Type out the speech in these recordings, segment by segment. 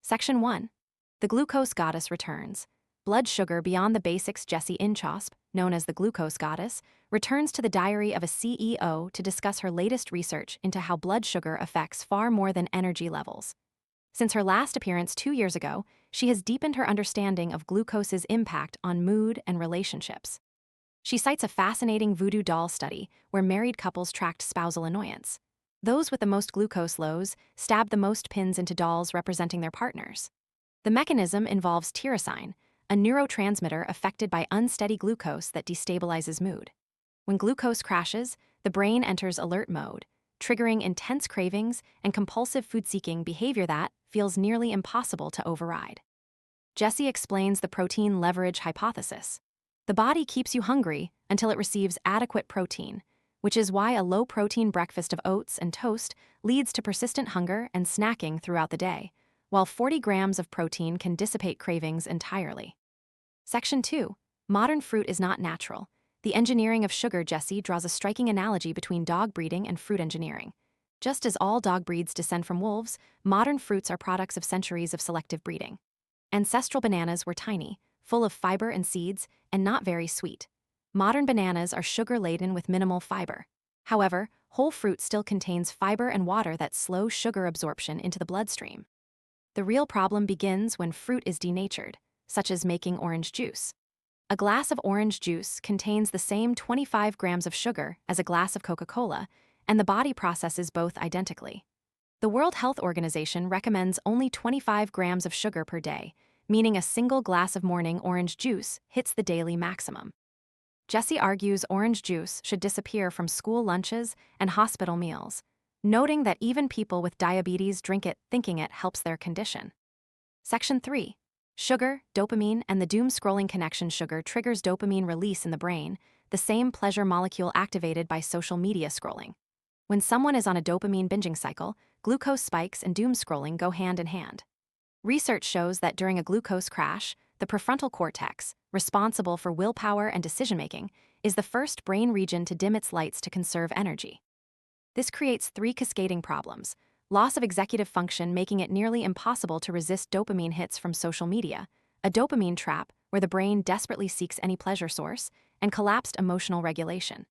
Section 1. The Glucose Goddess Returns. Blood sugar beyond the basics. Jessie Inchauspé, known as the Glucose Goddess, returns to the diary of a CEO to discuss her latest research into how blood sugar affects far more than energy levels. Since her last appearance 2 years ago, she has deepened her understanding of glucose's impact on mood and relationships. She cites a fascinating voodoo doll study where married couples tracked spousal annoyance. Those with the most glucose lows stabbed the most pins into dolls representing their partners. The mechanism involves tyrosine, a neurotransmitter affected by unsteady glucose that destabilizes mood. When glucose crashes, the brain enters alert mode, triggering intense cravings and compulsive food-seeking behavior that feels nearly impossible to override. Jessie explains the protein leverage hypothesis. The body keeps you hungry until it receives adequate protein, which is why a low-protein breakfast of oats and toast leads to persistent hunger and snacking throughout the day, while 40 grams of protein can dissipate cravings entirely. Section 2. Modern fruit is not natural. The engineering of sugar. Jessie draws a striking analogy between dog breeding and fruit engineering. Just as all dog breeds descend from wolves, modern fruits are products of centuries of selective breeding. Ancestral bananas were tiny, full of fiber and seeds, and not very sweet. Modern bananas are sugar-laden with minimal fiber. However, whole fruit still contains fiber and water that slow sugar absorption into the bloodstream. The real problem begins when fruit is denatured, such as making orange juice. A glass of orange juice contains the same 25 grams of sugar as a glass of Coca-Cola, and the body processes both identically. The World Health Organization recommends only 25 grams of sugar per day, meaning a single glass of morning orange juice hits the daily maximum. Jessie argues orange juice should disappear from school lunches and hospital meals, noting that even people with diabetes drink it thinking it helps their condition. Section 3. Sugar, dopamine, and the doom-scrolling connection. Sugar triggers dopamine release in the brain, the same pleasure molecule activated by social media scrolling. When someone is on a dopamine binging cycle, glucose spikes and doom scrolling go hand in hand. Research shows that during a glucose crash, the prefrontal cortex, responsible for willpower and decision-making, is the first brain region to dim its lights to conserve energy. This creates 3 cascading problems: loss of executive function, making it nearly impossible to resist dopamine hits from social media, a dopamine trap where the brain desperately seeks any pleasure source, and collapsed emotional regulation.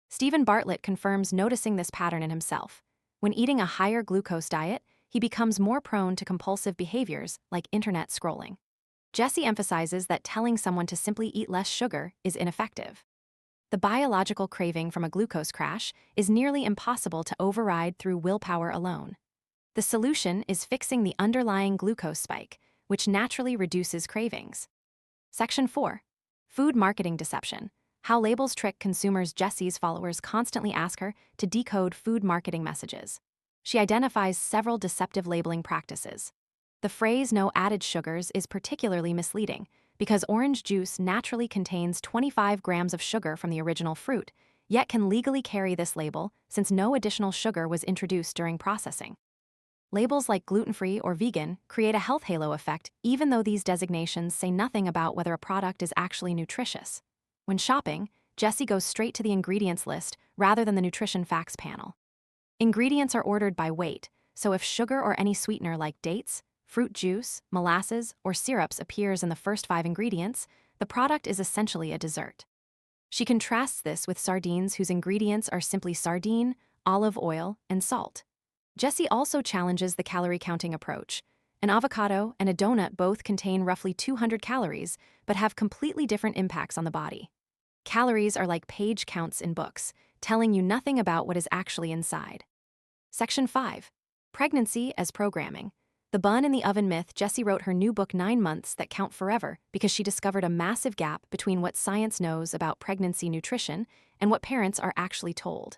Stephen Bartlett confirms noticing this pattern in himself. When eating a higher glucose diet, he becomes more prone to compulsive behaviors like internet scrolling. Jessie emphasizes that telling someone to simply eat less sugar is ineffective. The biological craving from a glucose crash is nearly impossible to override through willpower alone. The solution is fixing the underlying glucose spike, which naturally reduces cravings. Section 4. Food marketing deception. How labels trick consumers. Jessie's followers constantly ask her to decode food marketing messages. She identifies several deceptive labeling practices. The phrase "no added sugars" is particularly misleading because orange juice naturally contains 25 grams of sugar from the original fruit, yet can legally carry this label since no additional sugar was introduced during processing. Labels like gluten-free or vegan create a health halo effect even though these designations say nothing about whether a product is actually nutritious. When shopping, Jessie goes straight to the ingredients list rather than the nutrition facts panel. Ingredients are ordered by weight, so if sugar or any sweetener like dates, fruit juice, molasses, or syrups appears in the first 5 ingredients, the product is essentially a dessert. She contrasts this with sardines whose ingredients are simply sardine, olive oil, and salt. Jessie also challenges the calorie counting approach. An avocado and a donut both contain roughly 200 calories, but have completely different impacts on the body. Calories are like page counts in books, telling you nothing about what is actually inside. Section 5. Pregnancy as programming. The bun in the oven myth. Jessie wrote her new book 9 Months That Count Forever because she discovered a massive gap between what science knows about pregnancy nutrition and what parents are actually told.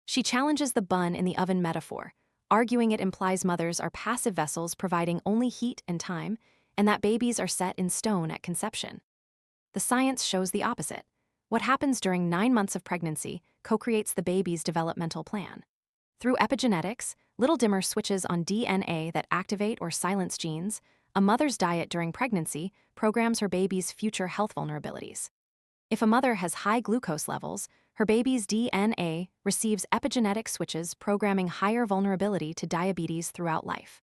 She challenges the bun in the oven metaphor, arguing it implies mothers are passive vessels providing only heat and time, and that babies are set in stone at conception. The science shows the opposite. What happens during 9 months of pregnancy co-creates the baby's developmental plan. Through epigenetics, little dimmer switches on DNA that activate or silence genes, a mother's diet during pregnancy programs her baby's future health vulnerabilities. If a mother has high glucose levels, her baby's DNA receives epigenetic switches programming higher vulnerability to diabetes throughout life.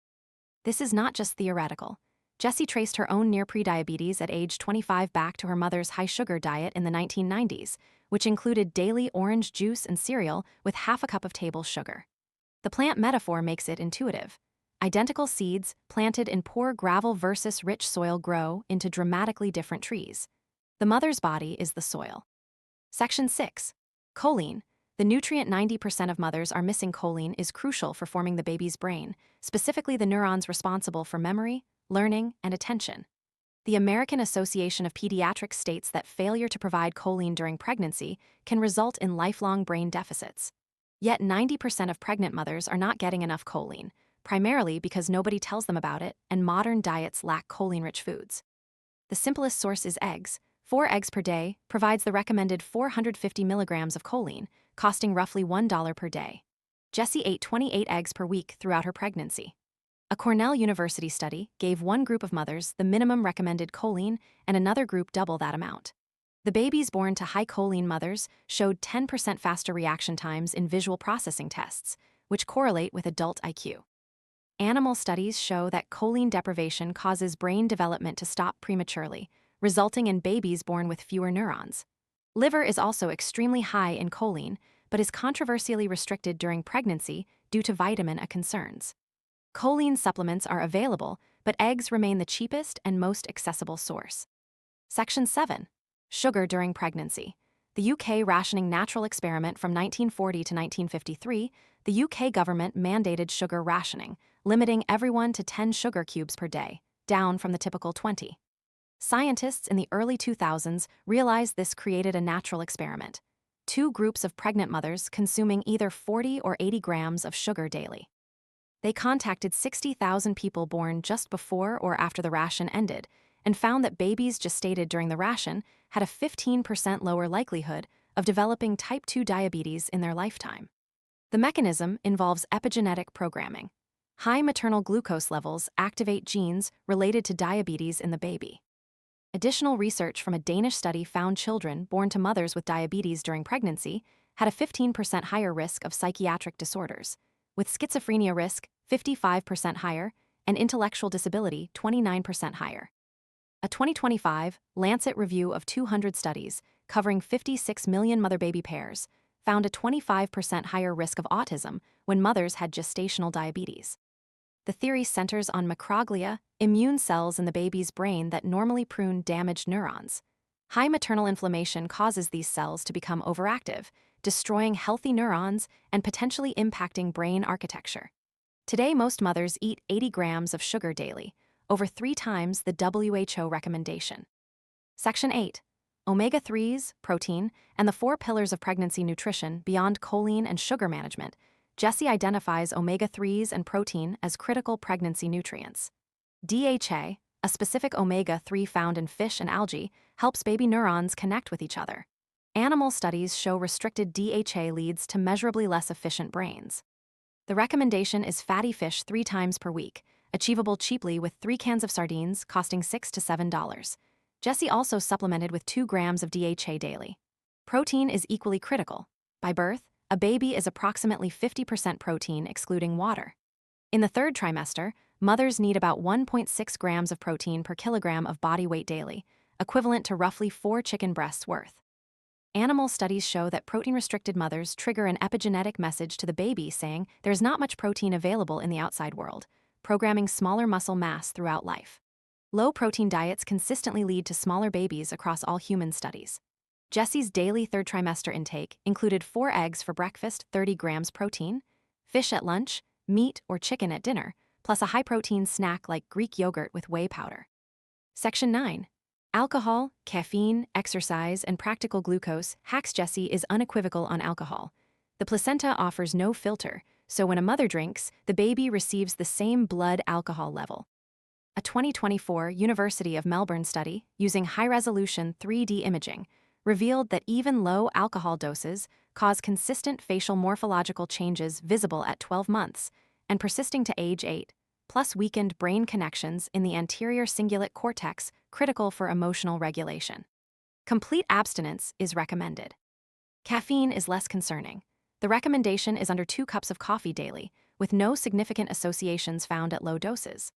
This is not just theoretical. Jessie traced her own near prediabetes at age 25 back to her mother's high-sugar diet in the 1990s, which included daily orange juice and cereal with half a cup of table sugar. The plant metaphor makes it intuitive. Identical seeds planted in poor gravel versus rich soil grow into dramatically different trees. The mother's body is the soil. Section 6. Choline. The nutrient 90% of mothers are missing. Choline is crucial for forming the baby's brain, specifically the neurons responsible for memory, learning, and attention. The American Association of Pediatrics states that failure to provide choline during pregnancy can result in lifelong brain deficits. Yet 90% of pregnant mothers are not getting enough choline, primarily because nobody tells them about it and modern diets lack choline-rich foods. The simplest source is eggs. 4 eggs per day provides the recommended 450 milligrams of choline, costing roughly $1 per day. Jessie ate 28 eggs per week throughout her pregnancy. A Cornell University study gave one group of mothers the minimum recommended choline and another group double that amount. The babies born to high choline mothers showed 10% faster reaction times in visual processing tests, which correlate with adult IQ. Animal studies show that choline deprivation causes brain development to stop prematurely, resulting in babies born with fewer neurons. Liver is also extremely high in choline, but is controversially restricted during pregnancy due to vitamin A concerns. Choline supplements are available, but eggs remain the cheapest and most accessible source. Section 7. Sugar during pregnancy. The UK rationing natural experiment from 1940 to 1953, the UK government mandated sugar rationing, limiting everyone to 10 sugar cubes per day, down from the typical 20. Scientists in the early 2000s realized this created a natural experiment. 2 groups of pregnant mothers consuming either 40 or 80 grams of sugar daily. They contacted 60,000 people born just before or after the ration ended, and found that babies gestated during the ration had a 15% lower likelihood of developing type 2 diabetes in their lifetime. The mechanism involves epigenetic programming. High maternal glucose levels activate genes related to diabetes in the baby. Additional research from a Danish study found children born to mothers with diabetes during pregnancy had a 15% higher risk of psychiatric disorders, with schizophrenia risk 55% higher and intellectual disability 29% higher. A 2025 Lancet review of 200 studies covering 56 million mother-baby pairs found a 25% higher risk of autism when mothers had gestational diabetes. The theory centers on microglia, immune cells in the baby's brain that normally prune damaged neurons. High maternal inflammation causes these cells to become overactive, destroying healthy neurons and potentially impacting brain architecture. Today, most mothers eat 80 grams of sugar daily, over 3 times the WHO recommendation. Section 8. Omega-3s, protein, and the 4 pillars of pregnancy nutrition beyond choline and sugar management. Jessie identifies omega-3s and protein as critical pregnancy nutrients. DHA, a specific omega-3 found in fish and algae, helps baby neurons connect with each other. Animal studies show restricted DHA leads to measurably less efficient brains. The recommendation is fatty fish 3 times per week, achievable cheaply with 3 cans of sardines costing $6 to $7. Jessie also supplemented with 2 grams of DHA daily. Protein is equally critical. By birth, a baby is approximately 50% protein excluding water. In the 3rd trimester, mothers need about 1.6 grams of protein per kilogram of body weight daily, equivalent to roughly 4 chicken breasts worth. Animal studies show that protein-restricted mothers trigger an epigenetic message to the baby saying there is not much protein available in the outside world, programming smaller muscle mass throughout life. Low-protein diets consistently lead to smaller babies across all human studies. Jessie's daily 3rd trimester intake included 4 eggs for breakfast, 30 grams protein, fish at lunch, meat or chicken at dinner, plus a high-protein snack like Greek yogurt with whey powder. Section 9. Alcohol, caffeine, exercise, and practical glucose hacks. Jessie is unequivocal on alcohol. The placenta offers no filter, so when a mother drinks, the baby receives the same blood alcohol level. A 2024 University of Melbourne study using high-resolution 3D imaging revealed that even low alcohol doses cause consistent facial morphological changes visible at 12 months and persisting to age 8, plus weakened brain connections in the anterior cingulate cortex critical for emotional regulation. Complete abstinence is recommended. Caffeine is less concerning. The recommendation is under 2 cups of coffee daily, with no significant associations found at low doses.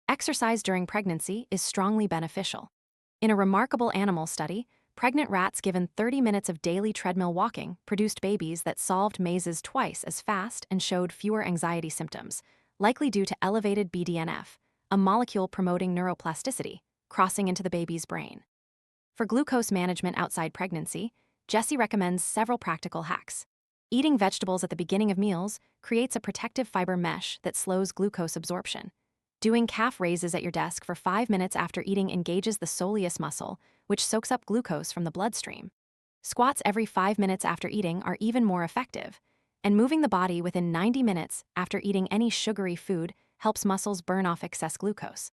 Exercise during pregnancy is strongly beneficial. In a remarkable animal study, pregnant rats given 30 minutes of daily treadmill walking produced babies that solved mazes twice as fast and showed fewer anxiety symptoms, likely due to elevated BDNF, a molecule promoting neuroplasticity, crossing into the baby's brain. For glucose management outside pregnancy, Jessie recommends several practical hacks. Eating vegetables at the beginning of meals creates a protective fiber mesh that slows glucose absorption. Doing calf raises at your desk for 5 minutes after eating engages the soleus muscle, which soaks up glucose from the bloodstream. Squats every 5 minutes after eating are even more effective, and moving the body within 90 minutes after eating any sugary food helps muscles burn off excess glucose.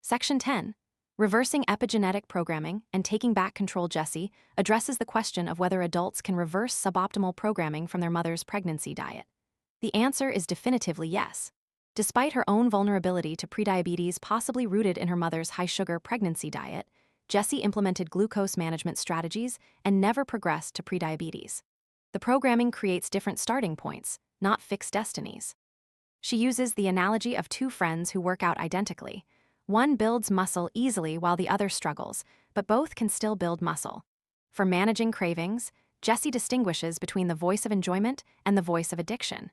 Section 10. Reversing epigenetic programming and taking back control. Jessie addresses the question of whether adults can reverse suboptimal programming from their mother's pregnancy diet. The answer is definitively yes. Despite her own vulnerability to prediabetes possibly rooted in her mother's high-sugar pregnancy diet, Jessie implemented glucose management strategies and never progressed to prediabetes. The programming creates different starting points, not fixed destinies. She uses the analogy of two friends who work out identically. One builds muscle easily while the other struggles, but both can still build muscle. For managing cravings, Jessie distinguishes between the voice of enjoyment and the voice of addiction.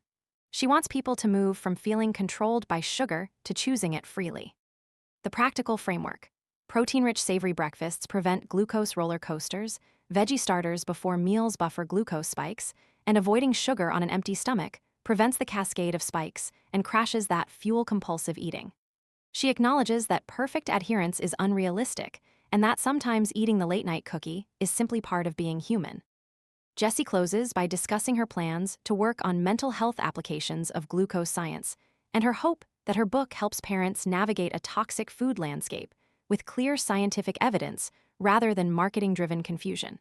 She wants people to move from feeling controlled by sugar to choosing it freely. The practical framework. Protein-rich savory breakfasts prevent glucose roller coasters, veggie starters before meals buffer glucose spikes, and avoiding sugar on an empty stomach prevents the cascade of spikes and crashes that fuel-compulsive eating. She acknowledges that perfect adherence is unrealistic and that sometimes eating the late-night cookie is simply part of being human. Jessie closes by discussing her plans to work on mental health applications of glucose science and her hope that her book helps parents navigate a toxic food landscape with clear scientific evidence rather than marketing-driven confusion.